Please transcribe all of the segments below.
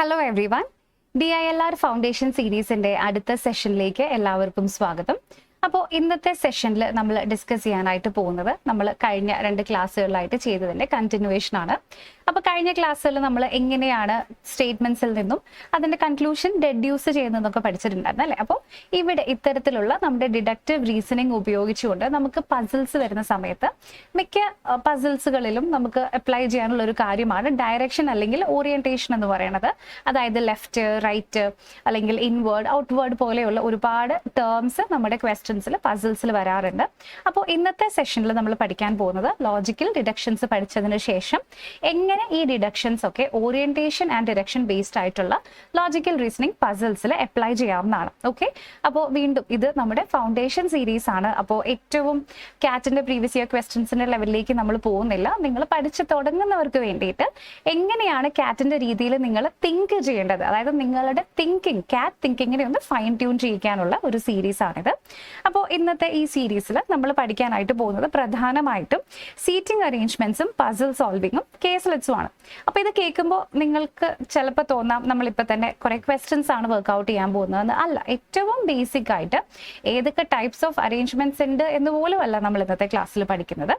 Hello every one. DILR foundation സീരീസിന്റെ അടുത്ത സെഷനിലേക്ക് എല്ലാവർക്കും സ്വാഗതം. അപ്പോൾ ഇന്നത്തെ സെഷനിൽ നമ്മൾ ഡിസ്കസ് ചെയ്യാനായിട്ട് പോകുന്നത് നമ്മൾ കഴിഞ്ഞ 2 ക്ലാസ്സുകളിലായിട്ട് ചെയ്തതിന്റെ കണ്ടിന്യൂവേഷൻ ആണ്. അപ്പോൾ കഴിഞ്ഞ ക്ലാസ്സുകളിൽ നമ്മൾ എങ്ങനെയാണ് സ്റ്റേറ്റ്മെന്റ്സിൽ നിന്നും അതിന്റെ കൺക്ലൂഷൻ ഡെഡ്യൂസ് ചെയ്യുന്നതൊക്കെ പഠിച്ചിട്ടുണ്ടായിരുന്നു അല്ലേ. അപ്പോൾ ഇവിടെ ഇത്തരത്തിലുള്ള നമ്മുടെ ഡിഡക്റ്റീവ് റീസണിങ് ഉപയോഗിച്ചുകൊണ്ട് നമുക്ക് പസിൽസ് വരുന്ന സമയത്ത് മിക്ക പസിൽസുകളിലും നമുക്ക് അപ്ലൈ ചെയ്യാനുള്ള ഒരു കാര്യമാണ് ഡയറക്ഷൻ അല്ലെങ്കിൽ ഓറിയന്റേഷൻ എന്ന് പറയുന്നത്. അതായത് ലെഫ്റ്റ്, റൈറ്റ് അല്ലെങ്കിൽ ഇൻവേർഡ്, ഔട്ട്വേർഡ് പോലെയുള്ള ഒരുപാട് ടേംസ് നമ്മുടെ ക്വസ്റ്റ്യൻസിൽ പസിൽസിൽ വരാറുണ്ട്. അപ്പോൾ ഇന്നത്തെ സെഷനിൽ നമ്മൾ പഠിക്കാൻ പോകുന്നത് ലോജിക്കൽ ഡിഡക്ഷൻസ് പഠിച്ചതിന് ശേഷം എങ്ങനെ ഈ ഡിഡക്ഷൻസ് ഒക്കെ ഓറിയന്റേഷൻ ആൻഡ് ഡിറക്ഷൻ ബേസ്ഡ് ആയിട്ടുള്ള ലോജിക്കൽ റീസണിംഗ് പസിൽസിൽ അപ്ലൈ ചെയ്യാവുന്നതാണ്. ഓക്കെ, അപ്പോൾ വീണ്ടും ഇത് നമ്മുടെ ഫൗണ്ടേഷൻ സീരീസ് ആണ്. അപ്പോൾ ഏറ്റവും കാറ്റിന്റെ പ്രീവിയസ് ഇയർ ക്വസ്റ്റ്യൻസിന്റെ ലെവലിലേക്ക് നമ്മൾ പോകുന്നില്ല. നിങ്ങൾ പഠിച്ചു തുടങ്ങുന്നവർക്ക് വേണ്ടിയിട്ട് എങ്ങനെയാണ് കാറ്റിന്റെ രീതിയിൽ നിങ്ങൾ തിങ്ക് ചെയ്യേണ്ടത്, അതായത് നിങ്ങളുടെ തിങ്കിങ്, കാറ്റ് തിങ്കിങ്ങിനെ ഒന്ന് ഫൈൻ ട്യൂൺ ചെയ്യിക്കാനുള്ള ഒരു സീരീസ് ആണിത്. അപ്പോൾ ഇന്നത്തെ ഈ സീരീസിൽ നമ്മൾ പഠിക്കാനായിട്ട് പോകുന്നത് പ്രധാനമായിട്ടും സീറ്റിംഗ് അറേഞ്ച്മെന്റ്സും പസിൽ സോൾവിങ്ങും കേസ്ലെറ്റ്സും ആണ്. അപ്പോൾ ഇത് കേൾക്കുമ്പോൾ നിങ്ങൾക്ക് ചിലപ്പോൾ തോന്നാം നമ്മളിപ്പോൾ തന്നെ കുറെ ക്വസ്റ്റ്യൻസ് ആണ് വർക്ക്ഔട്ട് ചെയ്യാൻ പോകുന്നതെന്ന്. അല്ല, ഏറ്റവും ബേസിക് ആയിട്ട് ഏതൊക്കെ ടൈപ്സ് ഓഫ് അറേഞ്ച്മെന്റ്സ് ഉണ്ട് എന്ന് പോലും അല്ല നമ്മൾ ഇന്നത്തെ ക്ലാസ്സിൽ പഠിക്കുന്നത്.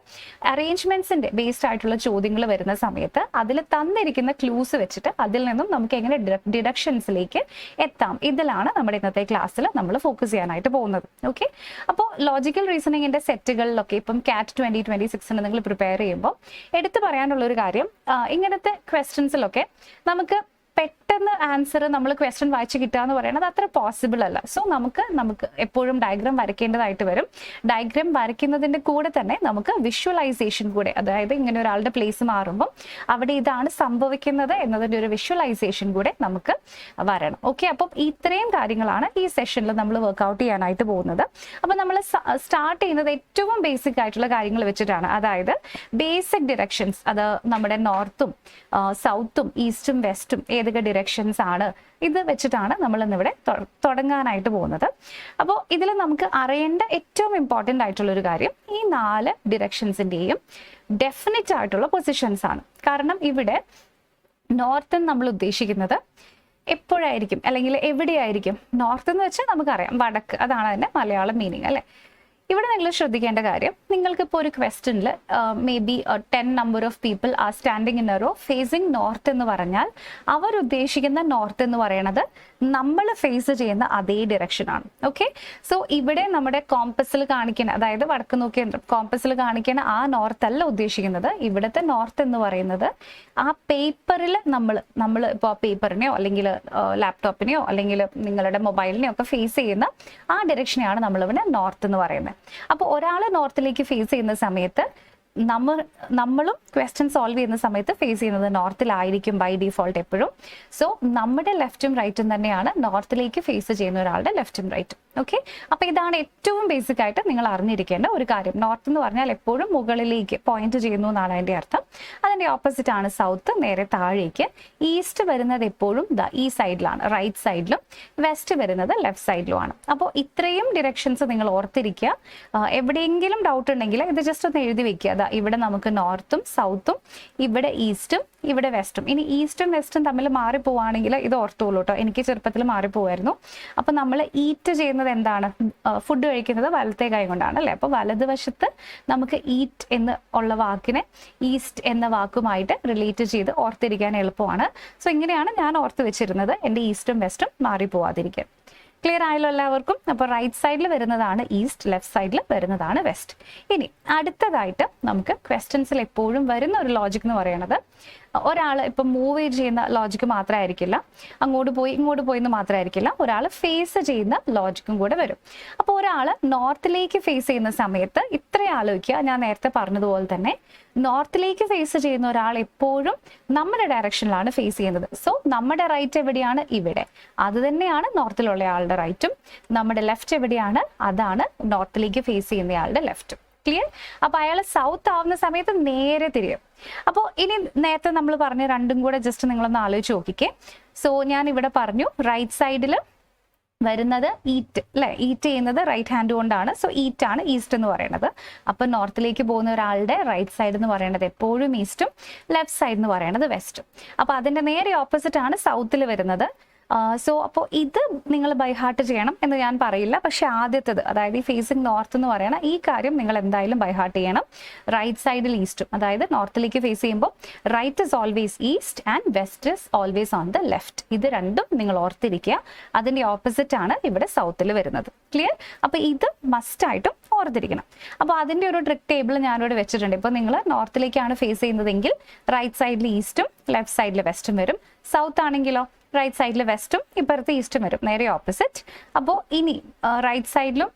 അറേഞ്ച്മെന്റ്സിന്റെ ബേസ്ഡ് ആയിട്ടുള്ള ചോദ്യങ്ങൾ വരുന്ന സമയത്ത് അതിൽ തന്നിരിക്കുന്ന ക്ലൂസ് വെച്ചിട്ട് അതിൽ നിന്നും നമുക്ക് എങ്ങനെ ഡിഡക്ഷൻസിലേക്ക് എത്താം, ഇതിലാണ് നമ്മുടെ ഇന്നത്തെ ക്ലാസ്സിൽ നമ്മൾ ഫോക്കസ് ചെയ്യാനായിട്ട് പോകുന്നത്. ഓക്കെ, അപ്പോൾ ലോജിക്കൽ റീസണിങ്ങിന്റെ സെറ്റുകളിലൊക്കെ ഇപ്പം കാറ്റ് 2026 നിങ്ങൾ പ്രിപ്പയർ ചെയ്യുമ്പോൾ എടുത്തു പറയാനുള്ള ഒരു കാര്യം, ഇങ്ങനത്തെ ക്വസ്റ്റ്യൻസിലൊക്കെ നമുക്ക് പെട്ടെന്ന് ആൻസർ നമ്മൾ ക്വസ്റ്റ്യൻ വായിച്ച് കിട്ടുക എന്ന് പറയുന്നത് അത്ര പോസിബിൾ അല്ല. സോ നമുക്ക് എപ്പോഴും ഡയഗ്രാം വരയ്ക്കേണ്ടതായിട്ട് വരും. ഡയഗ്രാം വരയ്ക്കുന്നതിന്റെ കൂടെ തന്നെ നമുക്ക് വിഷ്വലൈസേഷൻ കൂടെ, അതായത് ഇങ്ങനെ ഒരാളുടെ പ്ലേസ് മാറുമ്പോൾ അവിടെ ഇതാണ് സംഭവിക്കുന്നത് എന്നതിന്റെ ഒരു വിഷ്വലൈസേഷൻ കൂടെ നമുക്ക് വരണം. ഓക്കെ, അപ്പം ഇത്രയും കാര്യങ്ങളാണ് ഈ സെഷനിൽ നമ്മൾ വർക്ക്ഔട്ട് ചെയ്യാനായിട്ട് പോകുന്നത്. അപ്പം നമ്മൾ സ്റ്റാർട്ട് ചെയ്യുന്നത് ഏറ്റവും ബേസിക് ആയിട്ടുള്ള കാര്യങ്ങൾ വെച്ചിട്ടാണ്. അതായത് ബേസിക് ഡിറക്ഷൻസ്, അത് നമ്മുടെ നോർത്തും സൗത്തും ഈസ്റ്റും വെസ്റ്റും ഏതൊക്കെ ഡിറക്ഷൻസ് ആണ്, ഇത് വെച്ചിട്ടാണ് നമ്മൾ ഇന്നിവിടെ തുടങ്ങാനായിട്ട് പോകുന്നത്. അപ്പോൾ ഇതിൽ നമുക്ക് അറിയേണ്ട ഏറ്റവും ഇമ്പോർട്ടൻ്റ് ആയിട്ടുള്ള ഒരു കാര്യം ഈ 4 ഡിറക്ഷൻസിൻ്റെയും ഡെഫിനിറ്റ് ആയിട്ടുള്ള പൊസിഷൻസ് ആണ്. കാരണം ഇവിടെ നോർത്ത് നമ്മൾ ഉദ്ദേശിക്കുന്നത് എപ്പോഴായിരിക്കും അല്ലെങ്കിൽ എവിടെയായിരിക്കും? നോർത്ത് എന്ന് വെച്ചാൽ നമുക്കറിയാം വടക്ക്, അതാണ് അതിൻ്റെ മലയാളം മീനിങ് അല്ലേ. ഇവിടെ നിങ്ങൾ ശ്രദ്ധിക്കേണ്ട കാര്യം, നിങ്ങൾക്കിപ്പോൾ ഒരു ക്വസ്റ്റ്യനിൽ may be 10 number of people are standing in a row facing north എന്ന് പറഞ്ഞാൽ അവർ ഉദ്ദേശിക്കുന്ന നോർത്ത് എന്ന് പറയുന്നത് നമ്മൾ ഫേസ് ചെയ്യുന്ന അതേ ഡിറക്ഷൻ ആണ്. ഓക്കെ, സോ ഇവിടെ നമ്മുടെ കോമ്പസിൽ കാണിക്കുന്ന, അതായത് വടക്ക് നോക്കിയ കോമ്പസിൽ കാണിക്കുന്ന ആ നോർത്ത് അല്ല ഉദ്ദേശിക്കുന്നത്. ഇവിടുത്തെ നോർത്ത് എന്ന് പറയുന്നത് ആ പേപ്പറിൽ നമ്മൾ ഇപ്പോൾ ആ പേപ്പറിനെയോ അല്ലെങ്കിൽ ലാപ്ടോപ്പിനെയോ അല്ലെങ്കിൽ നിങ്ങളുടെ മൊബൈലിനെയോ ഒക്കെ ഫേസ് ചെയ്യുന്ന ആ ഡിറക്ഷനെയാണ് നമ്മളിവിടെ നോർത്ത് എന്ന് പറയുന്നത്. അപ്പോൾ ഒരാൾ നോർത്തിലേക്ക് ഫേസ് ചെയ്യുന്ന സമയത്ത് നമ്മളും ക്വസ്റ്റ്യൻ സോൾവ് ചെയ്യുന്ന സമയത്ത് ഫേസ് ചെയ്യുന്നത് നോർത്തിലായിരിക്കും ബൈ ഡിഫോൾട്ട് എപ്പോഴും. സോ നമ്മുടെ ലെഫ്റ്റും റൈറ്റും തന്നെയാണ് നോർത്തിലേക്ക് ഫേസ് ചെയ്യുന്ന ഒരാളുടെ ലെഫ്റ്റും റൈറ്റും. ഓക്കെ, അപ്പൊ ഇതാണ് ഏറ്റവും ബേസിക് ആയിട്ട് നിങ്ങൾ അറിഞ്ഞിരിക്കേണ്ട ഒരു കാര്യം. നോർത്ത് എന്ന് പറഞ്ഞാൽ എപ്പോഴും മുകളിലേക്ക് പോയിന്റ് ചെയ്യുന്നു എന്നാണ് അതിന്റെ അർത്ഥം. അതിന്റെ ഓപ്പോസിറ്റ് ആണ് സൗത്ത്, നേരെ താഴേക്ക്. ഈസ്റ്റ് വരുന്നത് എപ്പോഴും ഈ സൈഡിലാണ്, റൈറ്റ് സൈഡിലും. വെസ്റ്റ് വരുന്നത് ലെഫ്റ്റ് സൈഡിലുമാണ്. അപ്പോൾ ഇത്രയും ഡിറക്ഷൻസ് നിങ്ങൾ ഓർത്തിരിക്കുക. എവിടെയെങ്കിലും ഡൗട്ട് ഉണ്ടെങ്കിൽ ഇത് ജസ്റ്റ് ഒന്ന് എഴുതി വെക്കുക. ഇവിടെ നമുക്ക് നോർത്തും സൗത്തും, ഇവിടെ ഈസ്റ്റും, ഇവിടെ വെസ്റ്റും. ഇനി ഈസ്റ്റും വെസ്റ്റും തമ്മിൽ മാറിപ്പോവാണെങ്കിൽ ഇത് ഓർത്തോളൂ കേട്ടോ. എനിക്ക് ചെറുപ്പത്തിൽ മാറിപ്പോവായിരുന്നു. അപ്പൊ നമ്മൾ ഈറ്റ് ചെയ്യുന്നത് എന്താണ്? ഫുഡ് കഴിക്കുന്നത് വലത്തെ കൈ കൊണ്ടാണ് അല്ലെ. അപ്പൊ വലതുവശത്ത് നമുക്ക് ഈറ്റ് എന്ന് ഉള്ള വാക്കിനെ ഈസ്റ്റ് എന്ന വാക്കുമായിട്ട് റിലേറ്റ് ചെയ്ത് ഓർത്തിരിക്കാൻ എളുപ്പമാണ്. സോ ഇങ്ങനെയാണ് ഞാൻ ഓർത്ത് വെച്ചിരുന്നത്, എൻ്റെ ഈസ്റ്റും വെസ്റ്റും മാറിപ്പോവാതിരിക്കാൻ. ക്ലിയർ ആയല്ലോ എല്ലാവർക്കും? അപ്പോൾ റൈറ്റ് സൈഡിൽ വരുന്നതാണ് ഈസ്റ്റ്, ലെഫ്റ്റ് സൈഡിൽ വരുന്നതാണ് വെസ്റ്റ്. ഇനി അടുത്തതായിട്ട് നമുക്ക് ക്വസ്റ്റ്യൻസിൽ എപ്പോഴും വരുന്ന ഒരു ലോജിക് എന്ന് പറയുന്നത്, ഒരാൾ ഇപ്പം മൂവ് ചെയ്യുന്ന ലോജിക്ക് മാത്രമായിരിക്കില്ല, അങ്ങോട്ട് പോയി ഇങ്ങോട്ട് പോയി എന്ന് മാത്രമായിരിക്കില്ല, ഒരാൾ ഫേസ് ചെയ്യുന്ന ലോജിക്കും കൂടെ വരും. അപ്പോൾ ഒരാൾ നോർത്തിലേക്ക് ഫേസ് ചെയ്യുന്ന സമയത്ത് ഇത്ര ആലോചിക്കുക, ഞാൻ നേരത്തെ പറഞ്ഞതുപോലെ തന്നെ നോർത്തിലേക്ക് ഫേസ് ചെയ്യുന്ന ഒരാൾ എപ്പോഴും നമ്മുടെ ഡയറക്ഷനിലാണ് ഫേസ് ചെയ്യുന്നത്. സോ നമ്മുടെ റൈറ്റ് എവിടെയാണ്? ഇവിടെ. അത് തന്നെയാണ് നോർത്തിലുള്ള ആളുടെ റൈറ്റും. നമ്മുടെ ലെഫ്റ്റ് എവിടെയാണ്? അതാണ് നോർത്തിലേക്ക് ഫേസ് ചെയ്യുന്നയാളുടെ ലെഫ്റ്റും. ക്ലിയർ? അപ്പൊ അയാൾ സൗത്ത് ആവുന്ന സമയത്ത് നേരെ തിരിയും. അപ്പോൾ ഇനി നേരത്തെ നമ്മൾ പറഞ്ഞ രണ്ടും കൂടെ ജസ്റ്റ് നിങ്ങളൊന്ന് ആലോചിച്ച് നോക്കിക്കേ. സോ ഞാൻ ഇവിടെ പറഞ്ഞു റൈറ്റ് സൈഡിൽ വരുന്നത് ഈറ്റ് അല്ലെ, ഈറ്റ് ചെയ്യുന്നത് റൈറ്റ് ഹാൻഡ് കൊണ്ടാണ്. സോ ഈറ്റ് ആണ് ഈസ്റ്റ് എന്ന് പറയുന്നത്. അപ്പൊ നോർത്തിലേക്ക് പോകുന്ന ഒരാളുടെ റൈറ്റ് സൈഡ് എന്ന് പറയുന്നത് എപ്പോഴും ഈസ്റ്റും, ലെഫ്റ്റ് സൈഡ് എന്ന് പറയുന്നത് വെസ്റ്റും. അപ്പൊ അതിന്റെ നേരെ ഓപ്പോസിറ്റ് ആണ് സൗത്തിൽ വരുന്നത്. സോ അപ്പോൾ ഇത് നിങ്ങൾ ബൈ ഹാർട്ട് ചെയ്യണം എന്ന് ഞാൻ പറയില്ല. പക്ഷെ ആദ്യത്തേത്, അതായത് ഈ ഫേസിങ് നോർത്ത് എന്ന് പറയണ ഈ കാര്യം നിങ്ങൾ എന്തായാലും ബൈ ഹാർട്ട് ചെയ്യണം. റൈറ്റ് സൈഡിൽ ഈസ്റ്റും, അതായത് നോർത്തിലേക്ക് ഫേസ് ചെയ്യുമ്പോൾ right is always east and west is always on the left. ഇത് രണ്ടും നിങ്ങൾ ഓർത്തിരിക്കുക. അതിന്റെ ഓപ്പോസിറ്റ് ആണ് ഇവിടെ സൗത്തിൽ വരുന്നത്. ക്ലിയർ? അപ്പൊ ഇത് മസ്റ്റ് ആയിട്ടും ഓർത്തിരിക്കണം. അപ്പൊ അതിന്റെ ഒരു ട്രിക്ക് ടേബിൾ ഞാനിവിടെ വെച്ചിട്ടുണ്ട്. ഇപ്പൊ നിങ്ങൾ നോർത്തിലേക്കാണ് ഫേസ് ചെയ്യുന്നതെങ്കിൽ റൈറ്റ് സൈഡിൽ ഈസ്റ്റും ലെഫ്റ്റ് സൈഡിൽ വെസ്റ്റും വരും. സൗത്ത് ആണെങ്കിലോ റൈറ്റ് സൈഡിൽ വെസ്റ്റും ഇപ്പുറത്ത് ഈസ്റ്റും വരും, നേരെ ഓപ്പോസിറ്റ്. അപ്പോൾ ഇനി റൈറ്റ് സൈഡിലും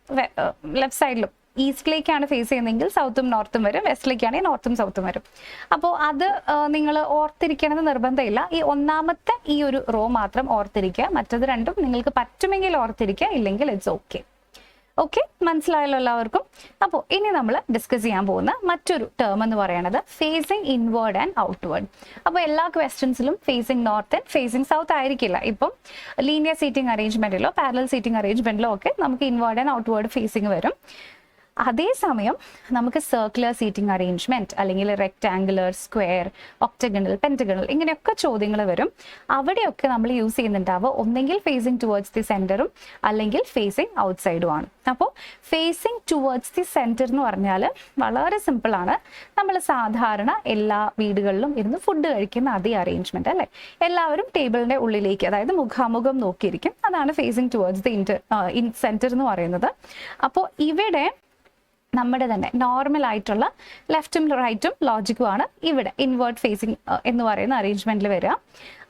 ലെഫ്റ്റ് സൈഡിലും ഈസ്റ്റിലേക്കാണ് ഫേസ് ചെയ്യുന്നതെങ്കിൽ സൗത്തും നോർത്തും വരും, വെസ്റ്റിലേക്കാണെങ്കിൽ നോർത്തും സൗത്തും വരും. അപ്പോൾ അത് നിങ്ങൾ ഓർത്തിരിക്കണമെന്ന് നിർബന്ധമില്ല. ഈ ഒന്നാമത്തെ ഈ ഒരു റോ മാത്രം ഓർത്തിരിക്കുക. മറ്റത് രണ്ടും നിങ്ങൾക്ക് പറ്റുമെങ്കിൽ ഓർത്തിരിക്കുക, ഇല്ലെങ്കിൽ ഇറ്റ്സ് ഓക്കെ. ഓക്കെ, മനസ്സിലായല്ലോ എല്ലാവർക്കും? അപ്പോൾ ഇനി നമ്മൾ ഡിസ്കസ് ചെയ്യാൻ പോകുന്ന മറ്റൊരു ടേം എന്ന് പറയുന്നത് ഫേസിങ് ഇൻവേർഡ് ആൻഡ് ഔട്ട്വേർഡ്. അപ്പോൾ എല്ലാ ക്വസ്റ്റ്യൻസിലും facing north and facing south ആയിരിക്കില്ല. ഇപ്പം ലീനിയർ സീറ്റിംഗ് അറേഞ്ച്മെന്റിലോ പാരലൽ സീറ്റിംഗ് അറേഞ്ച്മെന്റിലോ ഒക്കെ നമുക്ക് ഇൻവേർഡ് ആൻഡ് ഔട്ട്വേർഡ് ഫേസിങ് വരും. അതേസമയം നമുക്ക് സർക്കുലർ സീറ്റിംഗ് അറേഞ്ച്മെന്റ് അല്ലെങ്കിൽ റെക്ടാങ്കുലർ, സ്ക്വയർ, ഒക്ടഗണൽ, പെന്റഗണൽ ഇങ്ങനെയൊക്കെ ചോദ്യങ്ങൾ വരും. അവിടെയൊക്കെ നമ്മൾ യൂസ് ചെയ്യുന്നുണ്ടാവുക ഒന്നെങ്കിൽ ഫേസിങ് ടുവേർഡ്സ് ദി സെന്ററും അല്ലെങ്കിൽ ഫേസിങ് ഔട്ട്സൈഡും ആണ്. അപ്പോൾ ഫേസിങ് ടുവേർഡ്സ് ദി സെന്റർ എന്ന് പറഞ്ഞാൽ വളരെ സിമ്പിൾ ആണ്. നമ്മൾ സാധാരണ എല്ലാ വീടുകളിലും ഇരുന്ന് ഫുഡ് കഴിക്കുന്ന അതേ അറേഞ്ച്മെന്റ് അല്ലെ. എല്ലാവരും ടേബിളിന്റെ ഉള്ളിലേക്ക്, അതായത് മുഖാമുഖം നോക്കിയിരിക്കും. അതാണ് ഫേസിങ് ടുവേർഡ്സ് ദി സെന്റർ എന്ന് പറയുന്നത്. അപ്പോൾ ഇവിടെ നമ്മുടെ തന്നെ നോർമൽ ആയിട്ടുള്ള ലെഫ്റ്റും റൈറ്റും ലോജിക്കുമാണ് ഇവിടെ ഇൻവേർട്ട് ഫേസിങ് എന്ന് പറയുന്ന അറേഞ്ച്മെന്റിൽ വരിക.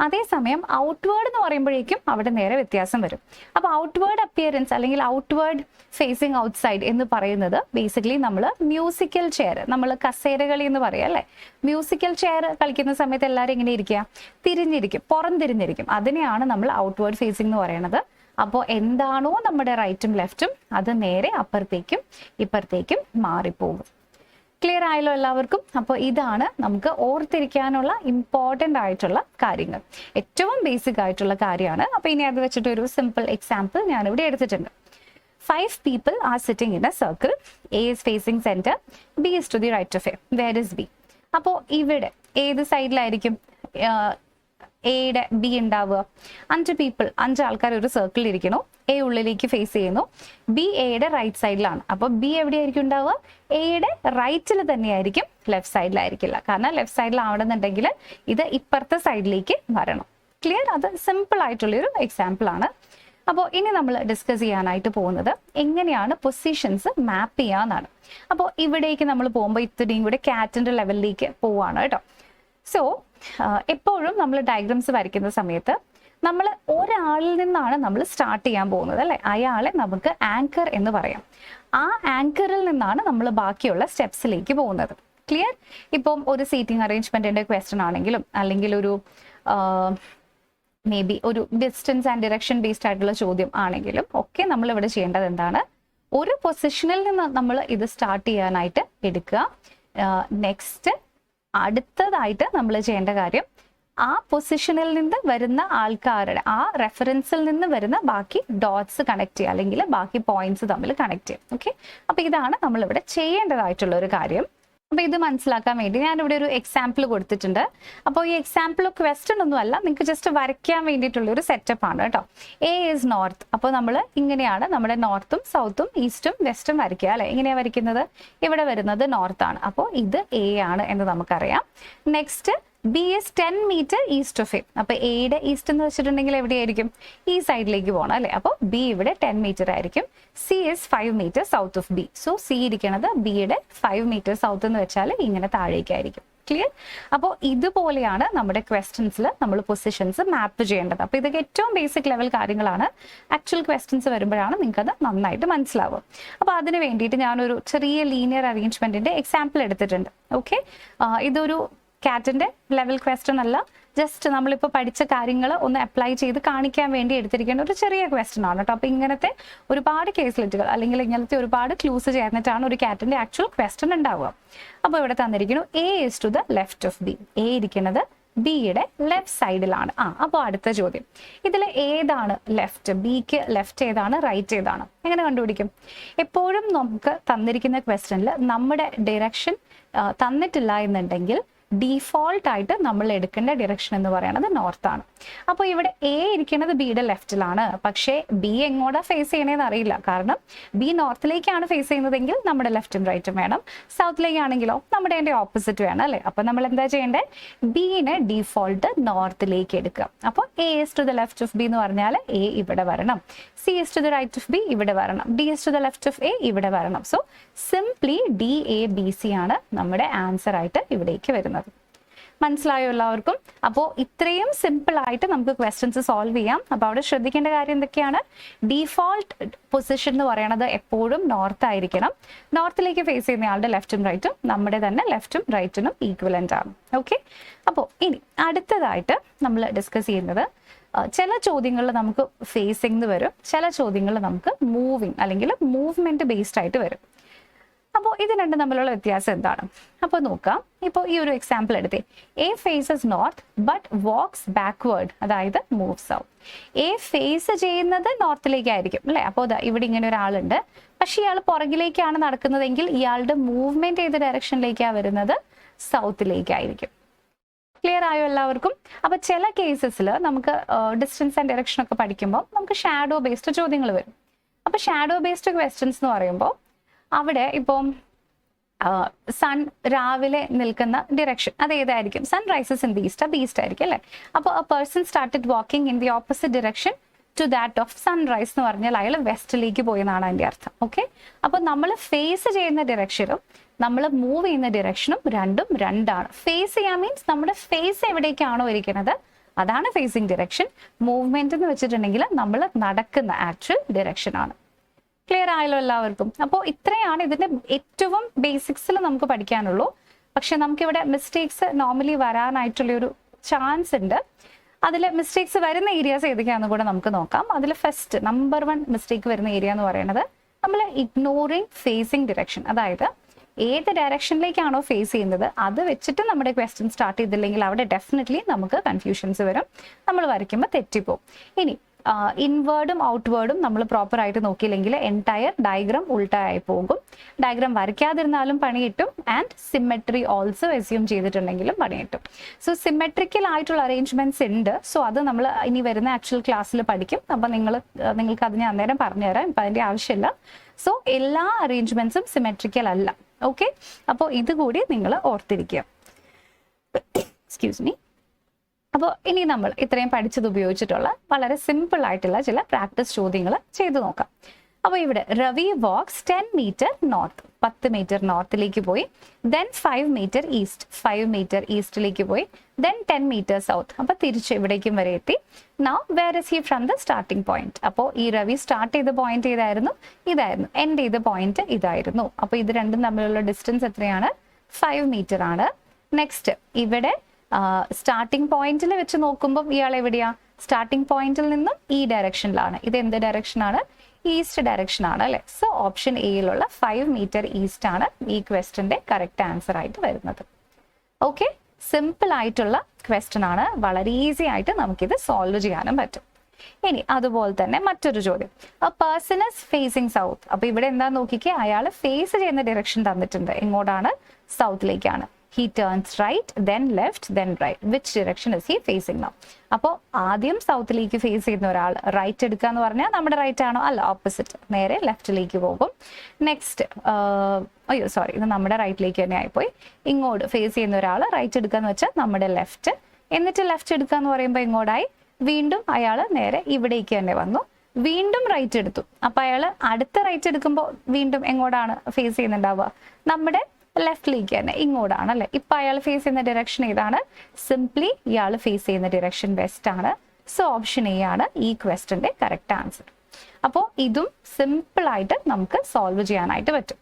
അതേസമയം ഔട്ട്വേർഡ് എന്ന് പറയുമ്പോഴേക്കും അവിടെ നേരെ വ്യത്യാസം വരും. അപ്പോൾ ഔട്ട്വേർഡ് അപ്പിയറൻസ് അല്ലെങ്കിൽ ഔട്ട്വേർഡ് ഫേസിങ് ഔട്ട്സൈഡ് എന്ന് പറയുന്നത് ബേസിക്കലി നമ്മൾ മ്യൂസിക്കൽ ചെയർ, നമ്മൾ കസേരകളി എന്ന് പറയാം അല്ലെ. മ്യൂസിക്കൽ ചെയർ കളിക്കുന്ന സമയത്ത് എല്ലാവരും എങ്ങനെ ഇരിക്കുക? തിരിഞ്ഞിരിക്കും, പുറം തിരിഞ്ഞിരിക്കും. അതിനെയാണ് നമ്മൾ ഔട്ട്വേർഡ് ഫേസിങ് എന്ന് പറയുന്നത്. അപ്പോൾ എന്താണോ നമ്മുടെ റൈറ്റും ലെഫ്റ്റും അത് നേരെ അപ്പുറത്തേക്കും ഇപ്പുറത്തേക്കും മാറിപ്പോകും. ക്ലിയർ ആയല്ലോ എല്ലാവർക്കും? അപ്പോൾ ഇതാണ് നമുക്ക് ഓർത്തിരിക്കാനുള്ള ഇമ്പോർട്ടൻ്റ് ആയിട്ടുള്ള കാര്യങ്ങൾ. ഏറ്റവും ബേസിക് ആയിട്ടുള്ള കാര്യമാണ്. അപ്പോൾ ഇനി അത് വെച്ചിട്ട് ഒരു സിമ്പിൾ എക്സാമ്പിൾ ഞാനിവിടെ എടുത്തിട്ടുണ്ട്. 5 people are sitting in a circle. A is facing center, B is to the right of A. Where is B? അപ്പോൾ ഇവിടെ ഏത് സൈഡിലായിരിക്കും എയുടെ ബി ഉണ്ടാവുക? 5 ആൾക്കാർ ഒരു സർക്കിളിൽ ഇരിക്കണു. എ ഉള്ളിലേക്ക് ഫേസ് ചെയ്യുന്നു. ബി എയുടെ റൈറ്റ് സൈഡിലാണ്. അപ്പോൾ ബി എവിടെയായിരിക്കും ഉണ്ടാവുക? എയുടെ റൈറ്റിൽ തന്നെയായിരിക്കും, ലെഫ്റ്റ് സൈഡിലായിരിക്കില്ല. കാരണം ലെഫ്റ്റ് സൈഡിലാവണമെന്നുണ്ടെങ്കിൽ ഇത് ഇപ്പുറത്തെ സൈഡിലേക്ക് വരണം. ക്ലിയർ? അത് സിമ്പിൾ ആയിട്ടുള്ളൊരു എക്സാമ്പിൾ ആണ്. അപ്പോൾ ഇനി നമ്മൾ ഡിസ്കസ് ചെയ്യാനായിട്ട് പോകുന്നത് എങ്ങനെയാണ് പൊസിഷൻസ് മാപ്പ് ചെയ്യാന്നാണ്. അപ്പോൾ ഇവിടേക്ക് നമ്മൾ പോകുമ്പോൾ ഇത്രയും കൂടെ കാറ്റിന്റെ ലെവലിലേക്ക് പോവാണ് കേട്ടോ. സോ എപ്പോഴും നമ്മൾ ഡയഗ്രാംസ് വരയ്ക്കുന്ന സമയത്ത് നമ്മൾ ഒരാളിൽ നിന്നാണ് നമ്മൾ സ്റ്റാർട്ട് ചെയ്യാൻ പോകുന്നത് അല്ലെ. അയാളെ നമുക്ക് ആങ്കർ എന്ന് പറയാം. ആ ആങ്കറിൽ നിന്നാണ് നമ്മൾ ബാക്കിയുള്ള സ്റ്റെപ്സിലേക്ക് പോകുന്നത്. ക്ലിയർ? ഇപ്പം ഒരു സീറ്റിംഗ് അറേഞ്ച്മെന്റിന്റെ ക്വസ്റ്റ്യൻ ആണെങ്കിലും അല്ലെങ്കിൽ ഒരു മേ ബി ഒരു ഡിസ്റ്റൻസ് ആൻഡ് ഡിറക്ഷൻ ബേസ്ഡ് ആയിട്ടുള്ള ചോദ്യം ആണെങ്കിലും ഒക്കെ നമ്മൾ ഇവിടെ ചെയ്യേണ്ടത് എന്താണ്? ഒരു പൊസിഷനിൽ നിന്ന് നമ്മൾ ഇത് സ്റ്റാർട്ട് ചെയ്യാനായിട്ട് എടുക്കുക. നെക്സ്റ്റ് അടുത്തതായിട്ട് നമ്മൾ ചെയ്യേണ്ട കാര്യം ആ പൊസിഷനിൽ നിന്ന് വരുന്ന ആൾക്കാരുടെ ആ റെഫറൻസിൽ നിന്ന് വരുന്ന ബാക്കി ഡോട്ട്സ് കണക്ട് ചെയ്യുക, അല്ലെങ്കിൽ ബാക്കി പോയിന്റ്സ് തമ്മിൽ കണക്ട് ചെയ്യും. ഓക്കെ, അപ്പൊ ഇതാണ് നമ്മൾ ഇവിടെ ചെയ്യേണ്ടതായിട്ടുള്ള ഒരു കാര്യം. അപ്പൊ ഇത് മനസ്സിലാക്കാൻ വേണ്ടി ഞാനിവിടെ ഒരു എക്സാമ്പിൾ കൊടുത്തിട്ടുണ്ട്. അപ്പോൾ ഈ എക്സാമ്പിൾ ക്വസ്റ്റ്യൻ ഒന്നും അല്ല, നിങ്ങൾക്ക് ജസ്റ്റ് വരയ്ക്കാൻ വേണ്ടിയിട്ടുള്ള ഒരു സെറ്റപ്പ് ആണ് കേട്ടോ. A is north. അപ്പോൾ നമ്മൾ ഇങ്ങനെയാണ് നമ്മുടെ നോർത്തും സൗത്തും ഈസ്റ്റും വെസ്റ്റും വരയ്ക്കുക അല്ലെ. എങ്ങനെയാ വരയ്ക്കുന്നത്? ഇവിടെ വരുന്നത് നോർത്ത് ആണ്. അപ്പോൾ ഇത് എ ആണ് എന്ന് നമുക്കറിയാം. Next B is 10 meter east of A. അപ്പൊ എയുടെ ഈസ്റ്റ് എന്ന് വെച്ചിട്ടുണ്ടെങ്കിൽ എവിടെയായിരിക്കും? ഈ സൈഡിലേക്ക് പോകണം അല്ലെ. അപ്പോൾ ബി ഇവിടെ 10 meter ആയിരിക്കും. C is 5 meter south of B. So C ഇരിക്കുന്നത് ബിയുടെ 5 meter സൗത്ത് എന്ന് വെച്ചാൽ ഇങ്ങനെ താഴേക്കായിരിക്കും. ക്ലിയർ? അപ്പോൾ ഇതുപോലെയാണ് നമ്മുടെ ക്വസ്റ്റ്യൻസിൽ നമ്മൾ പൊസിഷൻസ് മാപ്പ് ചെയ്യേണ്ടത്. അപ്പോൾ ഇതൊക്കെ ഏറ്റവും ബേസിക് ലെവൽ കാര്യങ്ങളാണ്. ആക്ച്വൽ ക്വസ്റ്റ്യൻസ് വരുമ്പോഴാണ് നിങ്ങൾക്ക് അത് നന്നായിട്ട് മനസ്സിലാവും. അപ്പോൾ അതിന് വേണ്ടിയിട്ട് ഞാനൊരു ചെറിയ ലീനിയർ അറേഞ്ച്മെന്റിന്റെ എക്സാമ്പിൾ എടുത്തിട്ടുണ്ട്. ഓക്കെ, ഇതൊരു കാറ്റിന്റെ ലെവൽ ക്വസ്റ്റ്യൻ അല്ല, ജസ്റ്റ് നമ്മളിപ്പോൾ പഠിച്ച കാര്യങ്ങൾ ഒന്ന് അപ്ലൈ ചെയ്ത് കാണിക്കാൻ വേണ്ടി എടുത്തിരിക്കേണ്ട ഒരു ചെറിയ ക്വസ്റ്റ്യൻ ആണ് കേട്ടോ. അപ്പോൾ ഇങ്ങനത്തെ ഒരുപാട് കേസ്ലെറ്റുകൾ അല്ലെങ്കിൽ ഇങ്ങനത്തെ ഒരുപാട് ക്ലൂസ് ചേർന്നിട്ടാണ് ഒരു കാറ്റിന്റെ ആക്ച്വൽ ക്വസ്റ്റ്യൻ ഉണ്ടാവുക. അപ്പോൾ ഇവിടെ തന്നിരിക്കുന്നു A is to the left of B. A ഇരിക്കുന്നത് ബിയുടെ ലെഫ്റ്റ് സൈഡിലാണ്. അപ്പോൾ അടുത്ത ചോദ്യം, ഇതിൽ ഏതാണ് ലെഫ്റ്റ്? ബിക്ക് ലെഫ്റ്റ് ഏതാണ്, റൈറ്റ് ഏതാണ്? എങ്ങനെ കണ്ടുപിടിക്കും? എപ്പോഴും നമുക്ക് തന്നിരിക്കുന്ന ക്വസ്റ്റ്യനിൽ നമ്മുടെ ഡിറക്ഷൻ തന്നിട്ടില്ല എന്നുണ്ടെങ്കിൽ ഡീഫോൾട്ട് ആയിട്ട് നമ്മൾ എടുക്കേണ്ട ഡിറക്ഷൻ എന്ന് പറയുന്നത് നോർത്ത് ആണ്. അപ്പോൾ ഇവിടെ എ ഇരിക്കുന്നത് ബിയുടെ ലെഫ്റ്റിലാണ്, പക്ഷേ ബി എങ്ങോട്ടാ ഫേസ് ചെയ്യണേന്ന് അറിയില്ല. കാരണം ബി നോർത്തിലേക്കാണ് ഫേസ് ചെയ്യുന്നതെങ്കിൽ നമ്മുടെ ലെഫ്റ്റും റൈറ്റും വേണം, സൗത്തിലേക്കാണെങ്കിലോ നമ്മുടെ അതിന്റെ ഓപ്പോസിറ്റ് വേണം അല്ലേ. അപ്പൊ നമ്മൾ എന്താ ചെയ്യേണ്ടത്? ബിനെ ഡീഫോൾട്ട് നോർത്തിലേക്ക് എടുക്കുക. അപ്പോൾ A is to the left of B എന്ന് പറഞ്ഞാൽ എ ഇവിടെ വരണം, C is to the right of B ഇവിടെ വരണം, D is to the left of A ഇവിടെ വരണം. So simply D A B C ആണ് നമ്മുടെ ആൻസർ ആയിട്ട് ഇവിടേക്ക് വരുന്നത്. മനസ്സിലായോ എല്ലാവർക്കും? അപ്പോൾ ഇത്രയും സിമ്പിൾ ആയിട്ട് നമുക്ക് ക്വസ്റ്റ്യൻസ് സോൾവ് ചെയ്യാം. അപ്പോൾ അവിടെ ശ്രദ്ധിക്കേണ്ട കാര്യം എന്തൊക്കെയാണ്? ഡീഫോൾട്ട് പൊസിഷൻ എന്ന് പറയുന്നത് എപ്പോഴും നോർത്ത് ആയിരിക്കണം. നോർത്തിലേക്ക് ഫേസ് ചെയ്യുന്ന ആളുടെ ലെഫ്റ്റും റൈറ്റും നമ്മുടെ തന്നെ ലെഫ്റ്റും റൈറ്റിനും ഈക്വലന്റ് ആണ്. ഓക്കെ, അപ്പോൾ ഇനി അടുത്തതായിട്ട് നമ്മൾ ഡിസ്കസ് ചെയ്യുന്നത്, ചില ചോദ്യങ്ങളിൽ നമുക്ക് ഫേസിംഗ് എന്ന് വരും, ചില ചോദ്യങ്ങളിൽ നമുക്ക് മൂവിങ് അല്ലെങ്കിൽ മൂവ്മെന്റ് ബേസ്ഡ് ആയിട്ട് വരും. അപ്പോൾ ഇത് രണ്ടും തമ്മിലുള്ള വ്യത്യാസം എന്താണ്? അപ്പോൾ നോക്കാം. ഇപ്പോൾ ഈ ഒരു എക്സാമ്പിൾ എടുത്തേ, A faces north but walks backward, അതായത് മൂവ് സൗത്ത്. എ ഫേസ് ചെയ്യുന്നത് നോർത്തിലേക്കായിരിക്കും അല്ലെ. അപ്പോൾ ഇവിടെ ഇങ്ങനെ ഒരാളുണ്ട്, പക്ഷെ ഇയാൾ പുറകിലേക്കാണ് നടക്കുന്നതെങ്കിൽ ഇയാളുടെ മൂവ്മെന്റ് ഏത് ഡയറക്ഷനിലേക്കാണ് വരുന്നത്? സൗത്തിലേക്കായിരിക്കും. ക്ലിയർ ആയോ എല്ലാവർക്കും? അപ്പൊ ചില കേസസിൽ നമുക്ക് ഡിസ്റ്റൻസ് ആൻഡ് ഡയറക്ഷൻ ഒക്കെ പഠിക്കുമ്പോൾ നമുക്ക് ഷാഡോ ബേസ്ഡ് ചോദ്യങ്ങൾ വരും. അപ്പൊ ഷാഡോ ബേസ്ഡ് ക്വസ്റ്റ്യൻസ് എന്ന് പറയുമ്പോൾ അവിടെ ഇപ്പം സൺ രാവിലെ നിൽക്കുന്ന ഡിറക്ഷൻ അത് ഏതായിരിക്കും? Sun rises in the east, അത് ഈസ്റ്റ് ആയിരിക്കും അല്ലെ. അപ്പോൾ a person started walking in the opposite direction to that of sunrise എന്ന് പറഞ്ഞാൽ അയാൾ വെസ്റ്റിലേക്ക് പോയി എന്നാണ് അതിന്റെ അർത്ഥം. ഓക്കെ, അപ്പൊ നമ്മൾ ഫേസ് ചെയ്യുന്ന ഡിറക്ഷനും നമ്മൾ മൂവ് ചെയ്യുന്ന ഡിറക്ഷനും രണ്ടും രണ്ടാണ്. ഫേസ് ചെയ്യാൻ മീൻസ് നമ്മുടെ ഫേസ് എവിടേക്കാണോ ഇരിക്കുന്നത് അതാണ് ഫേസിങ് ഡിറക്ഷൻ. മൂവ്മെന്റ് എന്ന് വെച്ചിട്ടുണ്ടെങ്കിൽ നമ്മൾ നടക്കുന്ന ആക്ച്വൽ ഡിറക്ഷൻ ആണ്. ക്ലിയർ ആയല്ലോ എല്ലാവർക്കും? അപ്പോൾ ഇത്രയാണ് ഇതിന്റെ ഏറ്റവും ബേസിക്സിൽ നമുക്ക് പഠിക്കാനുള്ളൂ. പക്ഷെ നമുക്കിവിടെ മിസ്റ്റേക്സ് നോർമലി വരാനായിട്ടുള്ള ഒരു ചാൻസ് ഉണ്ട്. അതിൽ മിസ്റ്റേക്സ് വരുന്ന ഏരിയാസ് ഏതൊക്കെയാണെന്ന് കൂടെ നമുക്ക് നോക്കാം. അതിൽ ഫസ്റ്റ് നമ്പർ 1 മിസ്റ്റേക്ക് വരുന്ന ഏരിയ എന്ന് പറയുന്നത് നമ്മൾ ഇഗ്നോറിങ് ഫേസിങ് ഡിറക്ഷൻ. അതായത് ഏത് ഡയറക്ഷനിലേക്കാണോ ഫേസ് ചെയ്യുന്നത് അത് വെച്ചിട്ട് നമ്മുടെ ക്വസ്റ്റ്യൻ സ്റ്റാർട്ട് ചെയ്തില്ലെങ്കിൽ അവിടെ ഡെഫിനറ്റ്ലി നമുക്ക് കൺഫ്യൂഷൻസ് വരും, നമ്മൾ വരയ്ക്കുമ്പോൾ തെറ്റിപ്പോവും. ഇനി ഇൻവേർഡും ഔട്ട്വേർഡും നമ്മൾ പ്രോപ്പർ ആയിട്ട് നോക്കിയില്ലെങ്കിൽ എൻറ്റയർ ഡയഗ്രാം ഉൾട്ടായി പോകും. ഡയഗ്രാം വരയ്ക്കാതിരുന്നാലും പണി കിട്ടും, ആൻഡ് സിമെട്രി ഓൾസോ അസ്യൂം ചെയ്തിട്ടുണ്ടെങ്കിലും പണി കിട്ടും. സോ സിമെട്രിക്കൽ ആയിട്ടുള്ള അറേഞ്ച്മെന്റ്സ് ഉണ്ട്. സോ അത് നമ്മൾ ഇനി വരുന്ന ആക്ച്വൽ ക്ലാസ്സിൽ പഠിക്കും. അപ്പൊ നിങ്ങൾക്ക് അത് ഞാൻ അന്നേരം പറഞ്ഞുതരാം, ഇപ്പം അതിന്റെ ആവശ്യമില്ല. സോ എല്ലാ അറേഞ്ച്മെന്റ്സും സിമെട്രിക്കൽ അല്ല. ഓക്കെ, അപ്പോൾ ഇതുകൂടി നിങ്ങൾ ഓർത്തിരിക്കുക. Excuse me. അപ്പോൾ ഇനി നമ്മൾ ഇത്രയും പഠിച്ചത് ഉപയോഗിച്ചിട്ടുള്ള വളരെ സിമ്പിൾ ആയിട്ടുള്ള ചില പ്രാക്ടീസ് ചോദ്യങ്ങൾ ചെയ്തു നോക്കാം. അപ്പോൾ ഇവിടെ Ravi walks 10 metre north, 10 metre നോർത്തിലേക്ക് പോയി. ദെൻ 5 മീറ്റർ ഈസ്റ്റ്, 5 മീറ്റർ ഈസ്റ്റിലേക്ക് പോയി. ദെൻ 10 മീറ്റർ സൗത്ത്, അപ്പോൾ തിരിച്ച് ഇവിടേക്കും വരെ എത്തി. Now where is he from the starting point? അപ്പോൾ ഈ രവി സ്റ്റാർട്ട് ചെയ്ത പോയിന്റ് ഏതായിരുന്നു? ഇതായിരുന്നു. എൻഡ് ചെയ്ത പോയിന്റ് ഇതായിരുന്നു. അപ്പോൾ ഇത് രണ്ടും തമ്മിലുള്ള ഡിസ്റ്റൻസ് എത്രയാണ്? 5 മീറ്റർ ആണ്. നെക്സ്റ്റ് ഇവിടെ സ്റ്റാർട്ടിംഗ് പോയിന്റിൽ വെച്ച് നോക്കുമ്പോൾ ഇയാൾ എവിടെയാ? സ്റ്റാർട്ടിംഗ് പോയിന്റിൽ നിന്നും ഈ ഡയറക്ഷനിലാണ്. ഇത് എന്ത് ഡയറക്ഷനാണ്? ഈസ്റ്റ് ഡയറക്ഷൻ ആണ് അല്ലെ. സോ ഓപ്ഷൻ എയിലുള്ള 5 മീറ്റർ ഈസ്റ്റ് ആണ് ഈ ക്വസ്റ്റ്യന്റെ കറക്റ്റ് ആൻസർ ആയിട്ട് വരുന്നത്. ഓക്കെ, സിമ്പിൾ ആയിട്ടുള്ള ക്വസ്റ്റ്യൻ ആണ്, വളരെ ഈസി ആയിട്ട് നമുക്കിത് സോൾവ് ചെയ്യാനും പറ്റും. ഇനി അതുപോലെ തന്നെ മറ്റൊരു ചോദ്യം, a person is facing south. അപ്പൊ ഇവിടെ എന്താ നോക്കിക്കേ, അയാൾ ഫേസ് ചെയ്യുന്ന ഡയറക്ഷൻ തന്നിട്ടുണ്ട്. എങ്ങോട്ടാണ്? സൗത്തിലേക്കാണ്. He turns right, then left, then right. Which direction is he facing now? അപ്പോൾ ആദ്യം സൗത്തിലേക്ക് ഫേസ് ചെയ്യുന്ന ഒരാൾ റൈറ്റ് എടുക്കുക എന്ന് പറഞ്ഞാൽ നമ്മുടെ റൈറ്റ് ആണോ? അല്ല, ഓപ്പോസിറ്റ്, നേരെ ലെഫ്റ്റിലേക്ക് പോകും. നെക്സ്റ്റ് ഇത് നമ്മുടെ റൈറ്റിലേക്ക് തന്നെ ആയിപ്പോയി. ഇങ്ങോട്ട് ഫേസ് ചെയ്യുന്ന ഒരാൾ റൈറ്റ് എടുക്കുക എന്ന് വെച്ചാൽ നമ്മുടെ ലെഫ്റ്റ്. എന്നിട്ട് ലെഫ്റ്റ് എടുക്കുക എന്ന് പറയുമ്പോൾ ഇങ്ങോട്ടായി. വീണ്ടും അയാൾ നേരെ ഇവിടേക്ക് തന്നെ വന്നു. വീണ്ടും റൈറ്റ് എടുത്തു. അപ്പൊ അയാൾ അടുത്ത റൈറ്റ് എടുക്കുമ്പോൾ വീണ്ടും എങ്ങോട്ടാണ് ഫേസ് ചെയ്യുന്നുണ്ടാവുക? നമ്മുടെ ലെഫ്റ്റിലേക്ക് തന്നെ, ഇങ്ങോട്ടാണ് അല്ലെ. ഇപ്പൊ അയാൾ ഫേസ് ചെയ്യുന്ന ഡയറക്ഷൻ ഏതാണ്? സിംപ്ലി ഇയാൾ ഫേസ് ചെയ്യുന്ന ഡയറക്ഷൻ വെസ്റ്റ് ആണ്. സോ ഓപ്ഷൻ എ ആണ് ഈ ക്വസ്റ്റ്യന്റെ കറക്റ്റ് ആൻസർ. അപ്പോൾ ഇതും സിമ്പിൾ ആയിട്ട് നമുക്ക് സോൾവ് ചെയ്യാനായിട്ട് പറ്റും.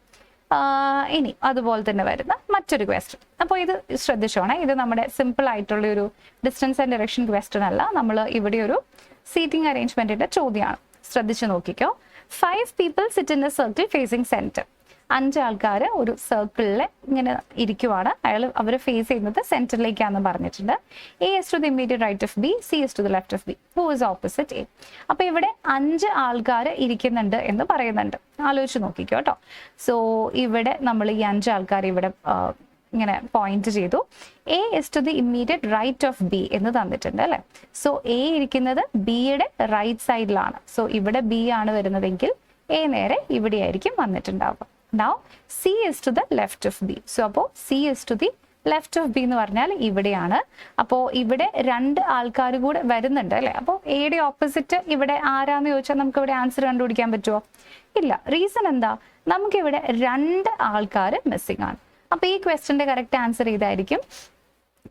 ഇനി അതുപോലെ തന്നെ വരുന്ന മറ്റൊരു ക്വസ്റ്റ്യൻ. അപ്പോൾ ഇത് ശ്രദ്ധിച്ചോണേ, ഇത് നമ്മുടെ സിമ്പിൾ ആയിട്ടുള്ള ഒരു ഡിസ്റ്റൻസ് ആൻഡ് ഡയറക്ഷൻ ക്വസ്റ്റ്യൻ അല്ല. നമ്മൾ ഇവിടെ ഒരു സീറ്റിംഗ് അറേഞ്ച്മെന്റിന്റെ ചോദ്യമാണ്. ശ്രദ്ധിച്ചു നോക്കിക്കോ. 5 people sit in a circle facing center. 5 ആൾക്കാർ ഒരു സർക്കിളിൽ ഇങ്ങനെ ഇരിക്കുവാണ്. അവർ ഫേസ് ചെയ്യുന്നത് സെന്ററിലേക്കാണെന്ന് പറഞ്ഞിട്ടുണ്ട്. A is to the immediate right of B, C is to the left of B. Who is opposite A? അപ്പൊ ഇവിടെ 5 ആൾക്കാർ ഇരിക്കുന്നുണ്ട് എന്ന് പറയുന്നുണ്ട്. ആലോചിച്ച് നോക്കിക്കോ കേട്ടോ. സോ ഇവിടെ നമ്മൾ ഈ 5 ആൾക്കാർ ഇവിടെ ഇങ്ങനെ പോയിന്റ് ചെയ്തു. A is to the immediate right of B എന്ന് തന്നിട്ടുണ്ട് അല്ലെ. സോ A ഇരിക്കുന്നത് ബിയുടെ റൈറ്റ് സൈഡിലാണ്. സോ ഇവിടെ B ആണ് വരുന്നതെങ്കിൽ A നേരെ ഇവിടെയായിരിക്കും വന്നിട്ടുണ്ടാവുക. Now C is to the left of B. So അപ്പോൾ C is to the left of B എന്ന് പറഞ്ഞാൽ ഇവിടെയാണ്. അപ്പോൾ ഇവിടെ 2 ആൾക്കാർ കൂടെ വരുന്നുണ്ട് അല്ലെ. അപ്പോൾ എയുടെ ഓപ്പോസിറ്റ് ഇവിടെ ആരാന്ന് ചോദിച്ചാൽ നമുക്ക് ഇവിടെ ആൻസർ കണ്ടുപിടിക്കാൻ പറ്റുമോ? ഇല്ല. റീസൺ എന്താ? നമുക്കിവിടെ 2 ആൾക്കാർ മിസ്സിംഗ് ആണ്. അപ്പൊ ഈ ക്വസ്റ്റ്യന്റെ കറക്റ്റ് ആൻസർ ഇതായിരിക്കും.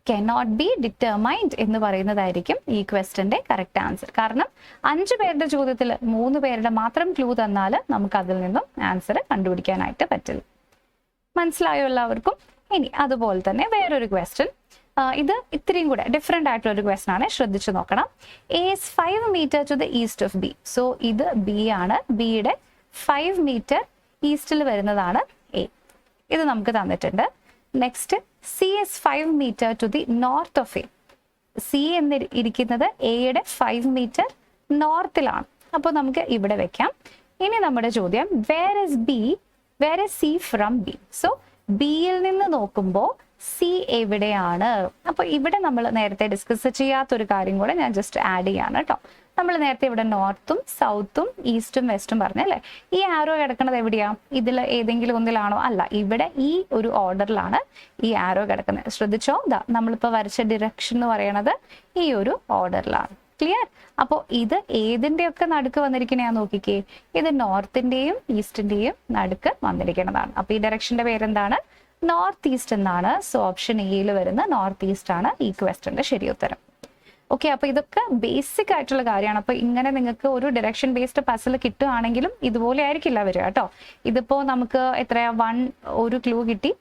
cannot be determined എന്ന് പറയുന്നതായിരിക്കും ഈ ക്വസ്റ്റ്യന്റെ കറക്റ്റ് ആൻസർ. കാരണം 5 പേരുടെ ചോദ്യത്തിൽ 3 പേരുടെ മാത്രം ക്ലൂ തന്നാൽ നമുക്ക് അതിൽ നിന്നും ആൻസർ കണ്ടുപിടിക്കാനായിട്ട് പറ്റില്ല. മനസ്സിലായോ എല്ലാവർക്കും? ഇനി അതുപോലെ തന്നെ വേറൊരു ക്വസ്റ്റ്യൻ, ഇത് ഇത്രയും കൂടെ ഡിഫറെന്റ് ആയിട്ടുള്ള ഒരു ക്വസ്റ്റ്യൻ ആണ്, ശ്രദ്ധിച്ചു നോക്കണം. A is 5 meter to the east of B. So ഇത് B ആണ്. ബിയുടെ 5 meter ഈസ്റ്റിൽ വരുന്നതാണ് A. ഇത് നമുക്ക് തന്നിട്ടുണ്ട്. Next C is 5 meter to the north of A. C എന്ന് ഇരിക്കുന്നത് എയുടെ 5 meter നോർത്തിലാണ്. അപ്പോൾ നമുക്ക് ഇവിടെ വെക്കാം. ഇനി നമ്മുടെ ചോദ്യം, where is C from B? So ബിയിൽ നിന്ന് നോക്കുമ്പോൾ C എവിടെയാണ്? അപ്പോൾ ഇവിടെ നമ്മൾ നേരത്തെ ഡിസ്കസ് ചെയ്യാത്തൊരു കാര്യം കൂടെ ഞാൻ ജസ്റ്റ് ആഡ് ചെയ്യാണ് കേട്ടോ. നമ്മൾ നേരത്തെ ഇവിടെ നോർത്തും സൗത്തും ഈസ്റ്റും വെസ്റ്റും പറഞ്ഞല്ലേ. ഈ ആരോ കിടക്കുന്നത് എവിടെയാ? ഇതിൽ ഏതെങ്കിലും ഒന്നിലാണോ? അല്ല, ഇവിടെ ഈ ഒരു ഓർഡറിലാണ് ഈ ആരോ കിടക്കുന്നത്. ശ്രദ്ധിച്ചോ, നമ്മളിപ്പോൾ വരച്ച ഡിറക്ഷൻ എന്ന് പറയണത് ഈ ഒരു ഓർഡറിലാണ്. ക്ലിയർ? അപ്പോൾ ഇത് ഏതിൻ്റെയൊക്കെ നടുക്ക് വന്നിരിക്കണയാ നോക്കിക്കേ. ഇത് നോർത്തിന്റെയും ഈസ്റ്റിന്റെയും നടുക്ക് വന്നിരിക്കുന്നതാണ്. അപ്പൊ ഈ ഡയറക്ഷന്റെ പേരെന്താണ്? നോർത്ത് ഈസ്റ്റ് എന്നാണ്. സോ ഓപ്ഷൻ എയിൽ വരുന്ന നോർത്ത് ഈസ്റ്റ് ആണ് ഈ ക്വസ്റ്റ്യന്റെ ശരി ഉത്തരം. ഓക്കെ, അപ്പൊ ഇതൊക്കെ ബേസിക് ആയിട്ടുള്ള കാര്യമാണ്. അപ്പൊ ഇങ്ങനെ നിങ്ങൾക്ക് ഒരു ഡയറക്ഷൻ ബേസ്ഡ് പസിൽ കിട്ടുകയാണെങ്കിലും ഇതുപോലെ ആയിരിക്കില്ല വരിക കേട്ടോ. ഇതിപ്പോ നമുക്ക് എത്രയാ, ഒരു ക്ലൂ കിട്ടി,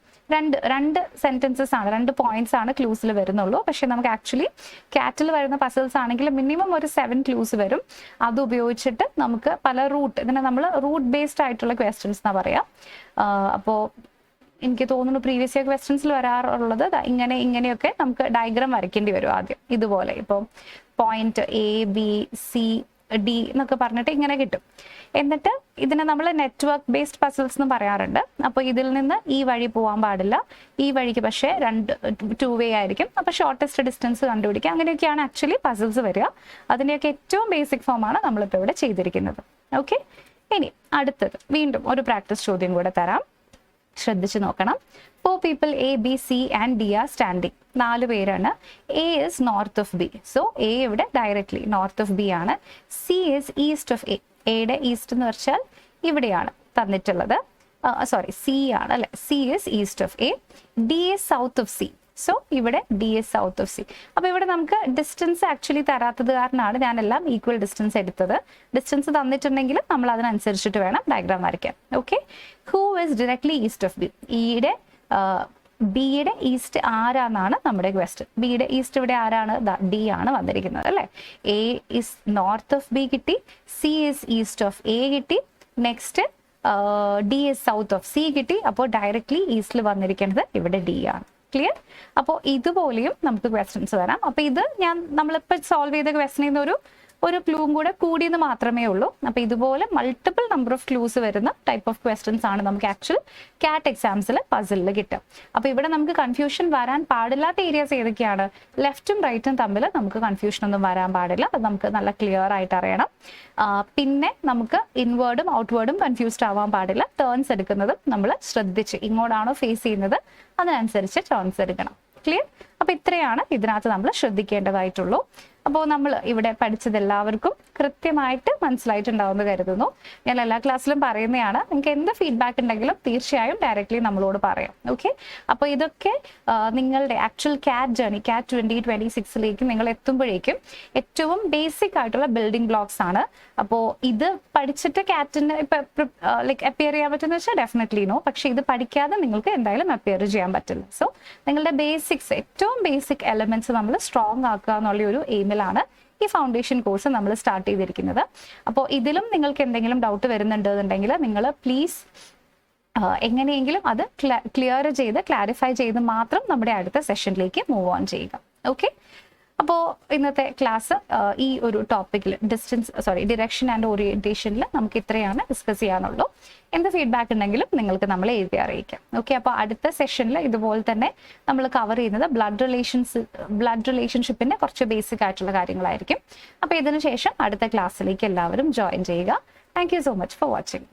രണ്ട് സെന്റൻസസ് ആണ്, 2 പോയിന്റ്സ് ആണ് ക്ലൂസിൽ വരുന്നുള്ളൂ. പക്ഷെ നമുക്ക് ആക്ച്വലി കാറ്റിൽ വരുന്ന പസിൽസ് ആണെങ്കിൽ മിനിമം ഒരു 7 ക്ലൂസ് വരും. അത് ഉപയോഗിച്ചിട്ട് നമുക്ക് പല ഇതിനെ നമ്മൾ റൂട്ട് ബേസ്ഡ് ആയിട്ടുള്ള ക്വസ്റ്റ്യൻസ് എന്നാ പറയാ. അപ്പോ എനിക്ക് തോന്നുന്നു പ്രീവിയസ് ഇയർ ക്വസ്റ്റ്യൻസിൽ വരാറുള്ളത് ഇങ്ങനെയൊക്കെ നമുക്ക് ഡയഗ്രാം വരയ്ക്കേണ്ടി വരും ആദ്യം. ഇതുപോലെ ഇപ്പോൾ പോയിന്റ് ABCD എന്നൊക്കെ പറഞ്ഞിട്ട് ഇങ്ങനെ കിട്ടും. എന്നിട്ട് ഇതിനെ നമ്മൾ നെറ്റ്വർക്ക് ബേസ്ഡ് പസിൽസ് എന്ന് പറയാറുണ്ട്. അപ്പോൾ ഇതിൽ നിന്ന് ഈ വഴി പോകാൻ പാടില്ല, ഈ വഴിക്ക് പക്ഷേ 2 വേ ആയിരിക്കും. അപ്പോൾ ഷോർട്ടസ്റ്റ് ഡിസ്റ്റൻസ് കണ്ടുപിടിക്കുക. അങ്ങനെയൊക്കെയാണ് ആക്ച്വലി പസിൽസ് വരിക. അതിൻ്റെയൊക്കെ ഏറ്റവും ബേസിക് ഫോമാണ് നമ്മളിപ്പോൾ ഇവിടെ ചെയ്തിരിക്കുന്നത്. ഓക്കെ, ഇനി അടുത്തത് വീണ്ടും ഒരു പ്രാക്ടീസ് ചോദ്യം കൂടെ തരാം. ശ്രദ്ധിച്ചു നോക്കണം. 4 people A, B, C and D are standing. 4 പേരാണ്. A is north of B. So A ഇവിടെ ഡയറക്ട്ലി നോർത്ത് ഓഫ് B ആണ്. C is east of A. എയുടെ ഈസ്റ്റ് എന്ന് വെച്ചാൽ ഇവിടെയാണ് തന്നിട്ടുള്ളത്. സോറി, C ആണ് അല്ലെ. C is east of A. D is south of C. So ഇവിടെ D is south of C. അപ്പൊ ഇവിടെ നമുക്ക് ഡിസ്റ്റൻസ് ആക്ച്വലി തരാത്തത് കാരണമാണ് ഞാൻ എല്ലാം ഈക്വൽ ഡിസ്റ്റൻസ് എടുത്തത്. ഡിസ്റ്റൻസ് തന്നിട്ടുണ്ടെങ്കിൽ നമ്മൾ അതിനനുസരിച്ചിട്ട് വേണം ഡയഗ്രാം വരയ്ക്കാൻ. Okay, who is directly east of B? ബിയുടെ ഈസ്റ്റ് ആരാന്നാണ് നമ്മുടെ ക്വസ്റ്റ്യൻ. ബിയുടെ ഈസ്റ്റ് ഇവിടെ ആരാണ്? D ആണ് വന്നിരിക്കുന്നത് അല്ലെ. A is north of B കിട്ടി, C is east of A കിട്ടി, next D is south of C കിട്ടി. അപ്പോൾ ഡയറക്ട്ലി ഈസ്റ്റിൽ വന്നിരിക്കുന്നത് ഇവിടെ D ആണ്. ക്ലിയർ? അപ്പോൾ ഇതുപോലെയും നമുക്ക് ക്വസ്റ്റ്യൻസ് വരാം. അപ്പൊ ഇത് നമ്മളിപ്പോൾ സോൾവ് ചെയ്ത ക്വസ്റ്റ്യനിൽ നിന്ന് ഒരു ക്ലൂവും കൂടെ കൂടിയെന്ന് മാത്രമേ ഉള്ളൂ. അപ്പൊ ഇതുപോലെ മൾട്ടിപ്പിൾ നമ്പർ ഓഫ് ക്ലൂസ് വരുന്ന ടൈപ്പ് ഓഫ് ക്വസ്റ്റ്യൻസ് ആണ് നമുക്ക് ആക്ച്വൽ കാറ്റ് എക്സാംസിൽ പസിലിൽ കിട്ടുക. അപ്പൊ ഇവിടെ നമുക്ക് കൺഫ്യൂഷൻ വരാൻ പാടില്ലാത്ത ഏരിയാസ് ഏതൊക്കെയാണ്? ലെഫ്റ്റും റൈറ്റും തമ്മിൽ നമുക്ക് കൺഫ്യൂഷൻ ഒന്നും വരാൻ പാടില്ല. അത് നമുക്ക് നല്ല ക്ലിയർ ആയിട്ട് അറിയണം. പിന്നെ നമുക്ക് ഇൻവേർഡും ഔട്ട്വേർഡും കൺഫ്യൂസ്ഡ് ആവാൻ പാടില്ല. ടേൺസ് എടുക്കുന്നതും നമ്മൾ ശ്രദ്ധിച്ച് ഇങ്ങോട്ടാണോ ഫേസ് ചെയ്യുന്നത് അതിനനുസരിച്ച് ടേൺസ് എടുക്കണം. ക്ലിയർ? അപ്പൊ ഇത്രയാണ് ഇതിനകത്ത് നമ്മൾ ശ്രദ്ധിക്കേണ്ടതായിട്ടുള്ളൂ. അപ്പോൾ നമ്മൾ ഇവിടെ പഠിച്ചത് എല്ലാവർക്കും കൃത്യമായിട്ട് മനസ്സിലായിട്ടുണ്ടാവുമെന്ന് കരുതുന്നു. ഞാൻ എല്ലാ ക്ലാസ്സിലും പറയുന്നതാണ്. നിങ്ങൾക്ക് എന്ത് ഫീഡ്ബാക്ക് ഉണ്ടെങ്കിലും തീർച്ചയായും ഡയറക്റ്റ്ലി നമ്മളോട് പറയാം. ഓക്കെ, അപ്പോൾ ഇതൊക്കെ നിങ്ങളുടെ ആക്ച്വൽ കാറ്റ് ജേർണി, കാറ്റ് 2026 നിങ്ങൾ എത്തുമ്പോഴേക്കും ഏറ്റവും ബേസിക് ആയിട്ടുള്ള ബിൽഡിംഗ് ബ്ലോക്സ് ആണ്. അപ്പോൾ ഇത് പഠിച്ചിട്ട് കാറ്റിന് ലൈക്ക് അപ്പിയർ ചെയ്യാൻ പറ്റുന്ന വെച്ചാൽ ഡെഫിനറ്റ്ലി നോ. പക്ഷെ ഇത് പഠിക്കാതെ നിങ്ങൾക്ക് എന്തായാലും അപ്പിയർ ചെയ്യാൻ പറ്റില്ല. സോ നിങ്ങളുടെ ബേസിക്സ്, ഏറ്റവും ബേസിക് എലമെന്റ്സ് നമ്മൾ സ്ട്രോങ് ആക്കുക എന്നുള്ള ഒരു എയിമിലാണ് ഈ ഫൗണ്ടേഷൻ കോഴ്സ് നമ്മൾ സ്റ്റാർട്ട് ചെയ്തിരിക്കുന്നത്. അപ്പോൾ ഇതിലും നിങ്ങൾക്ക് എന്തെങ്കിലും ഡൗട്ട് വരുന്നുണ്ടെന്നുണ്ടെങ്കിൽ നിങ്ങൾ പ്ലീസ് എങ്ങനെയെങ്കിലും അത് ക്ലിയർ ചെയ്ത് ക്ലാരിഫൈ ചെയ്ത് മാത്രം നമ്മുടെ അടുത്ത സെഷനിലേക്ക് മൂവ് ഓൺ ചെയ്യുക. ഓക്കെ, അപ്പോൾ ഇന്നത്തെ ക്ലാസ് ഈ ഒരു ടോപ്പിക്കിൽ ഡിറക്ഷൻ ആൻഡ് ഓറിയന്റേഷനിൽ നമുക്ക് ഇത്രയാണ് ഡിസ്കസ് ചെയ്യാനുള്ളൂ. എന്ത് ഫീഡ്ബാക്ക് ഉണ്ടെങ്കിലും നിങ്ങൾക്ക് നമ്മളെ എഴുതി അറിയിക്കാം. ഓക്കെ, അപ്പോൾ അടുത്ത സെഷനിൽ ഇതുപോലെ തന്നെ നമ്മൾ കവർ ചെയ്യുന്നത് ബ്ലഡ് റിലേഷൻഷിപ്പിന്റെ കുറച്ച് ബേസിക് ആയിട്ടുള്ള കാര്യങ്ങളായിരിക്കും. അപ്പോൾ ഇതിനു ശേഷം അടുത്ത ക്ലാസ്സിലേക്ക് എല്ലാവരും ജോയിൻ ചെയ്യുക. Thank you so much for watching.